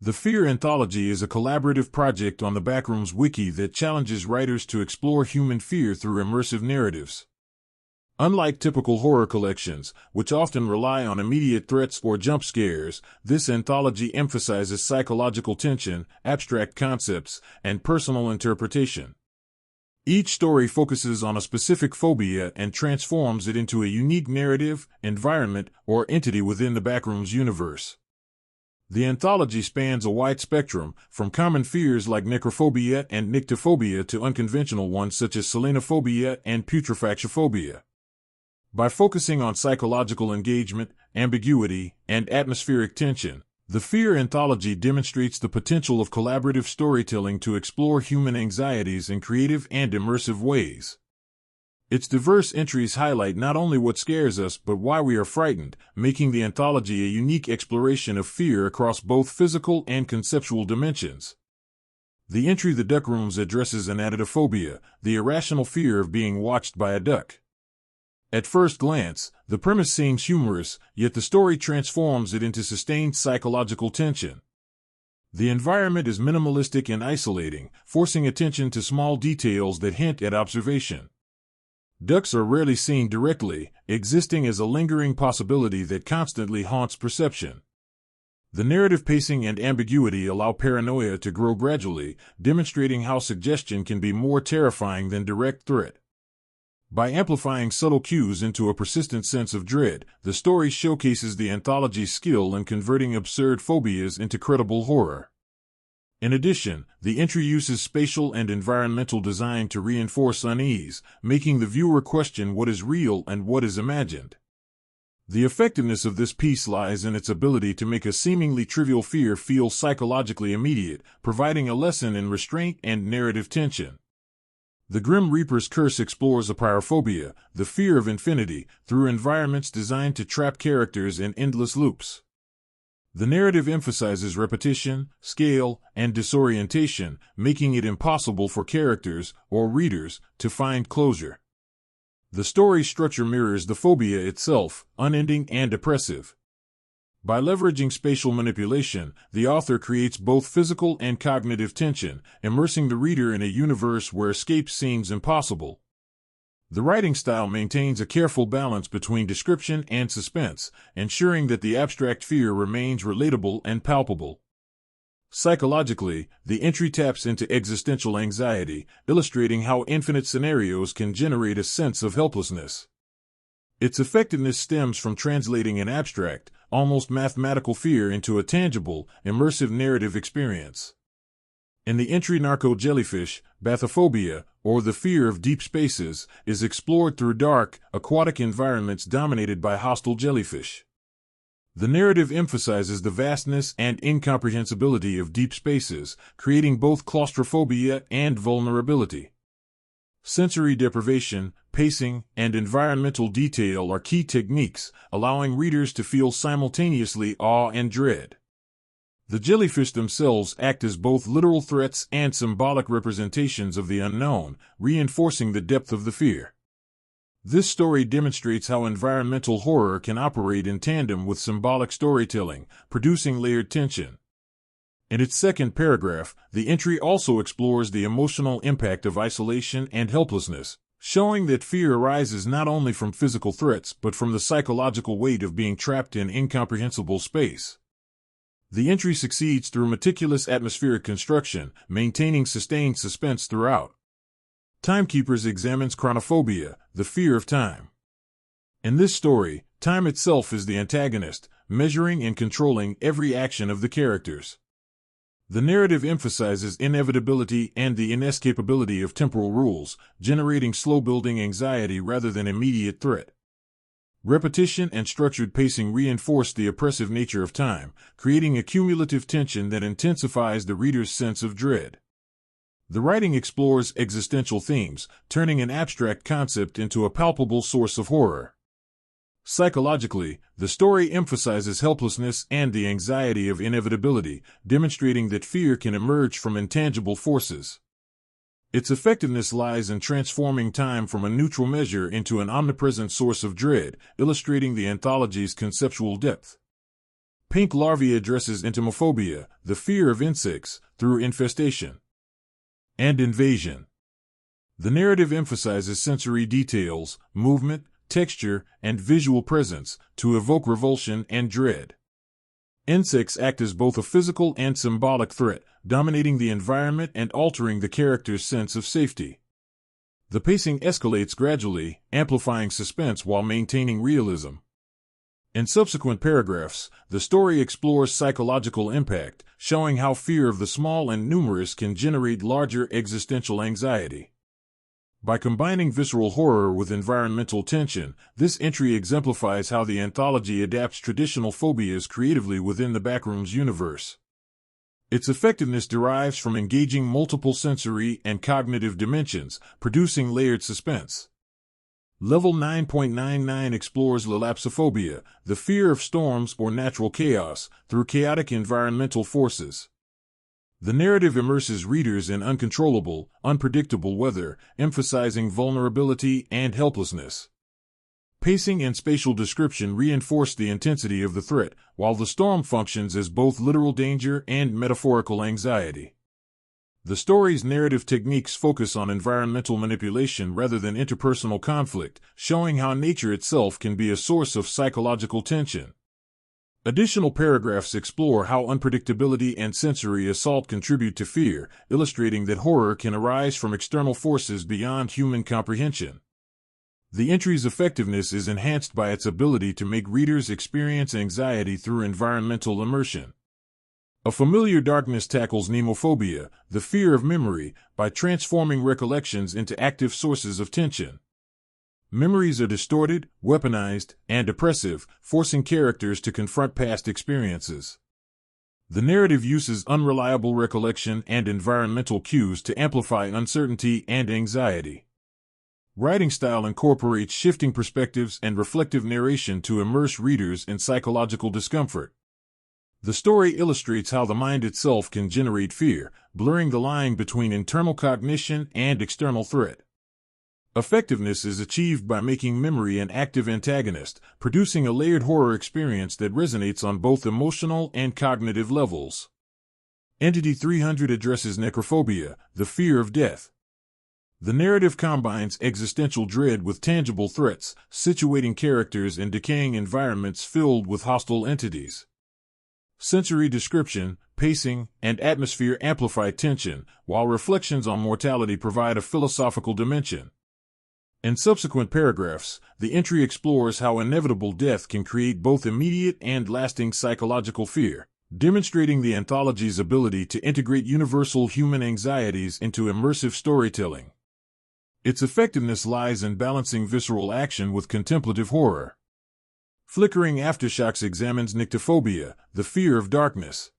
The Fear Anthology is a collaborative project on the Backrooms wiki that challenges writers to explore human fear through immersive narratives. Unlike typical horror collections, which often rely on immediate threats or jump scares, this anthology emphasizes psychological tension, abstract concepts, and personal interpretation. Each story focuses on a specific phobia and transforms it into a unique narrative, environment, or entity within the Backrooms universe. The anthology spans a wide spectrum, from common fears like necrophobia and nyctophobia to unconventional ones such as selenophobia and putrefactiophobia. By focusing on psychological engagement, ambiguity, and atmospheric tension, the Fear Anthology demonstrates the potential of collaborative storytelling to explore human anxieties in creative and immersive ways. Its diverse entries highlight not only what scares us but why we are frightened, making the anthology a unique exploration of fear across both physical and conceptual dimensions. The entry "The Duckrooms" addresses anatophobia, the irrational fear of being watched by a duck. At first glance, the premise seems humorous, yet the story transforms it into sustained psychological tension. The environment is minimalistic and isolating, forcing attention to small details that hint at observation. Ducks are rarely seen directly, existing as a lingering possibility that constantly haunts perception. The narrative pacing and ambiguity allow paranoia to grow gradually, demonstrating how suggestion can be more terrifying than direct threat. By amplifying subtle cues into a persistent sense of dread, the story showcases the anthology's skill in converting absurd phobias into credible horror. In addition, the entry uses spatial and environmental design to reinforce unease, making the viewer question what is real and what is imagined. The effectiveness of this piece lies in its ability to make a seemingly trivial fear feel psychologically immediate, providing a lesson in restraint and narrative tension. The Grim Reaper's Curse explores apeirophobia, the fear of infinity, through environments designed to trap characters in endless loops. The narrative emphasizes repetition, scale, and disorientation, making it impossible for characters, or readers, to find closure. The story's structure mirrors the phobia itself, unending and oppressive. By leveraging spatial manipulation, the author creates both physical and cognitive tension, immersing the reader in a universe where escape seems impossible. The writing style maintains a careful balance between description and suspense, ensuring that the abstract fear remains relatable and palpable. Psychologically, the entry taps into existential anxiety, illustrating how infinite scenarios can generate a sense of helplessness. Its effectiveness stems from translating an abstract, almost mathematical fear into a tangible, immersive narrative experience. In the entry "Narco Jellyfish," bathyphobia, or the fear of deep spaces, is explored through dark, aquatic environments dominated by hostile jellyfish. The narrative emphasizes the vastness and incomprehensibility of deep spaces, creating both claustrophobia and vulnerability. Sensory deprivation, pacing, and environmental detail are key techniques, allowing readers to feel simultaneously awe and dread. The jellyfish themselves act as both literal threats and symbolic representations of the unknown, reinforcing the depth of the fear. This story demonstrates how environmental horror can operate in tandem with symbolic storytelling, producing layered tension. In its second paragraph, the entry also explores the emotional impact of isolation and helplessness, showing that fear arises not only from physical threats but from the psychological weight of being trapped in incomprehensible space. The entry succeeds through meticulous atmospheric construction, maintaining sustained suspense throughout. Timekeepers examines chronophobia, the fear of time. In this story, time itself is the antagonist, measuring and controlling every action of the characters. The narrative emphasizes inevitability and the inescapability of temporal rules, generating slow-building anxiety rather than immediate threat. Repetition and structured pacing reinforce the oppressive nature of time, creating a cumulative tension that intensifies the reader's sense of dread. The writing explores existential themes, turning an abstract concept into a palpable source of horror. Psychologically, the story emphasizes helplessness and the anxiety of inevitability, demonstrating that fear can emerge from intangible forces. Its effectiveness lies in transforming time from a neutral measure into an omnipresent source of dread, illustrating the anthology's conceptual depth. Pink Larvae addresses entomophobia, the fear of insects, through infestation and invasion. The narrative emphasizes sensory details, movement, texture, and visual presence to evoke revulsion and dread. Insects act as both a physical and symbolic threat, dominating the environment and altering the character's sense of safety. The pacing escalates gradually, amplifying suspense while maintaining realism. In subsequent paragraphs, the story explores psychological impact, showing how fear of the small and numerous can generate larger existential anxiety. By combining visceral horror with environmental tension, this entry exemplifies how the anthology adapts traditional phobias creatively within the Backrooms universe. Its effectiveness derives from engaging multiple sensory and cognitive dimensions, producing layered suspense. Level 9.99 explores lelapsophobia, the fear of storms or natural chaos, through chaotic environmental forces. The narrative immerses readers in uncontrollable, unpredictable weather, emphasizing vulnerability and helplessness. Pacing and spatial description reinforce the intensity of the threat, while the storm functions as both literal danger and metaphorical anxiety. The story's narrative techniques focus on environmental manipulation rather than interpersonal conflict, showing how nature itself can be a source of psychological tension. Additional paragraphs explore how unpredictability and sensory assault contribute to fear, illustrating that horror can arise from external forces beyond human comprehension. The entry's effectiveness is enhanced by its ability to make readers experience anxiety through environmental immersion. A Familiar Darkness tackles nemophobia, the fear of memory, by transforming recollections into active sources of tension. Memories are distorted, weaponized, and oppressive, forcing characters to confront past experiences. The narrative uses unreliable recollection and environmental cues to amplify uncertainty and anxiety. Writing style incorporates shifting perspectives and reflective narration to immerse readers in psychological discomfort. The story illustrates how the mind itself can generate fear, blurring the line between internal cognition and external threat. Effectiveness is achieved by making memory an active antagonist, producing a layered horror experience that resonates on both emotional and cognitive levels. Entity 300 addresses necrophobia, the fear of death. The narrative combines existential dread with tangible threats, situating characters in decaying environments filled with hostile entities. Sensory description, pacing, and atmosphere amplify tension, while reflections on mortality provide a philosophical dimension. In subsequent paragraphs, the entry explores how inevitable death can create both immediate and lasting psychological fear, demonstrating the anthology's ability to integrate universal human anxieties into immersive storytelling. Its effectiveness lies in balancing visceral action with contemplative horror. Flickering Aftershocks examines nyctophobia, the fear of darkness.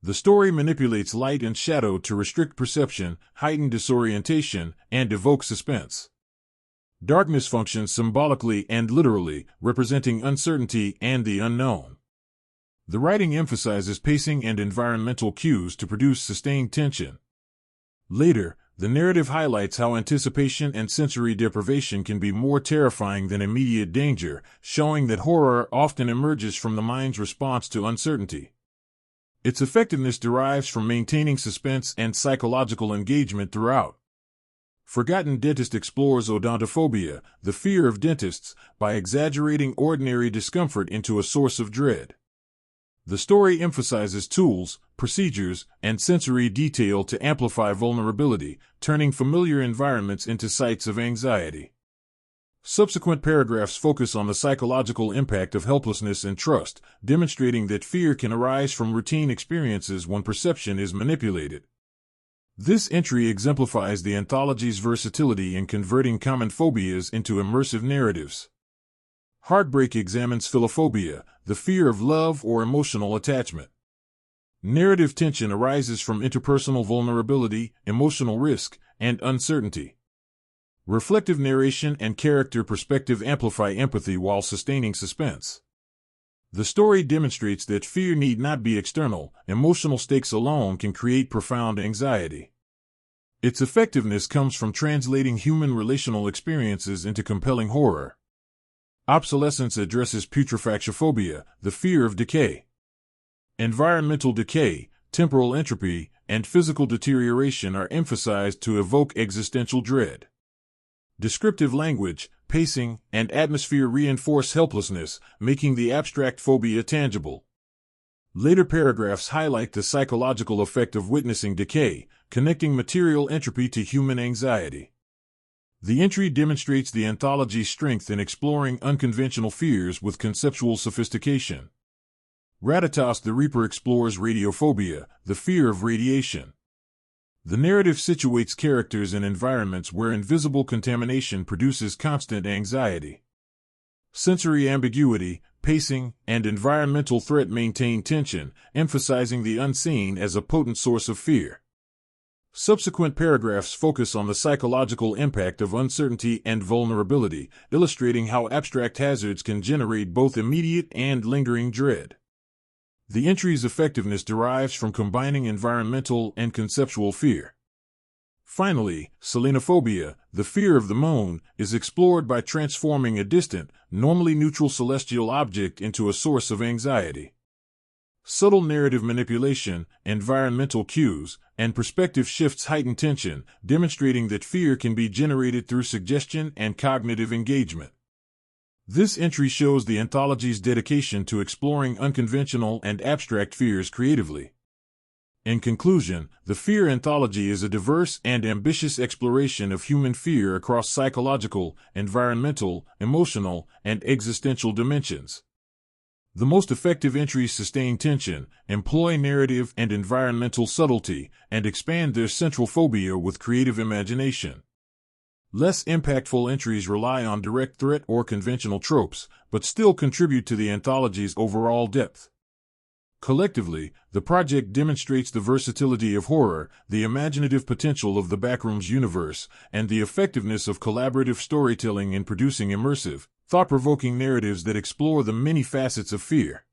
The story manipulates light and shadow to restrict perception, heighten disorientation, and evoke suspense. Darkness functions symbolically and literally, representing uncertainty and the unknown. The writing emphasizes pacing and environmental cues to produce sustained tension. Later, the narrative highlights how anticipation and sensory deprivation can be more terrifying than immediate danger, showing that horror often emerges from the mind's response to uncertainty. Its effectiveness derives from maintaining suspense and psychological engagement throughout. Forgotten Dentist explores odontophobia, the fear of dentists, by exaggerating ordinary discomfort into a source of dread. The story emphasizes tools, procedures, and sensory detail to amplify vulnerability, turning familiar environments into sites of anxiety. Subsequent paragraphs focus on the psychological impact of helplessness and trust, demonstrating that fear can arise from routine experiences when perception is manipulated. This entry exemplifies the anthology's versatility in converting common phobias into immersive narratives. Heartbreak examines philophobia, the fear of love or emotional attachment. Narrative tension arises from interpersonal vulnerability, emotional risk, and uncertainty. Reflective narration and character perspective amplify empathy while sustaining suspense. The story demonstrates that fear need not be external, emotional stakes alone can create profound anxiety. Its effectiveness comes from translating human relational experiences into compelling horror. Obsolescence addresses putrefactiophobia, the fear of decay. Environmental decay, temporal entropy, and physical deterioration are emphasized to evoke existential dread. Descriptive language, pacing, and atmosphere reinforce helplessness, making the abstract phobia tangible. Later paragraphs highlight the psychological effect of witnessing decay, connecting material entropy to human anxiety. The entry demonstrates the anthology's strength in exploring unconventional fears with conceptual sophistication. Ratatas the Reaper explores radiophobia, the fear of radiation. The narrative situates characters in environments where invisible contamination produces constant anxiety. Sensory ambiguity, pacing, and environmental threat maintain tension, emphasizing the unseen as a potent source of fear. Subsequent paragraphs focus on the psychological impact of uncertainty and vulnerability, illustrating how abstract hazards can generate both immediate and lingering dread. The entry's effectiveness derives from combining environmental and conceptual fear. Finally, selenophobia, the fear of the moon, is explored by transforming a distant, normally neutral celestial object into a source of anxiety. Subtle narrative manipulation, environmental cues, and perspective shifts heighten tension, demonstrating that fear can be generated through suggestion and cognitive engagement. This entry shows the anthology's dedication to exploring unconventional and abstract fears creatively. In conclusion, the Fear Anthology is a diverse and ambitious exploration of human fear across psychological, environmental, emotional, and existential dimensions. The most effective entries sustain tension, employ narrative and environmental subtlety, and expand their central phobia with creative imagination. Less impactful entries rely on direct threat or conventional tropes, but still contribute to the anthology's overall depth. Collectively, the project demonstrates the versatility of horror, the imaginative potential of the Backrooms universe, and the effectiveness of collaborative storytelling in producing immersive, thought-provoking narratives that explore the many facets of fear.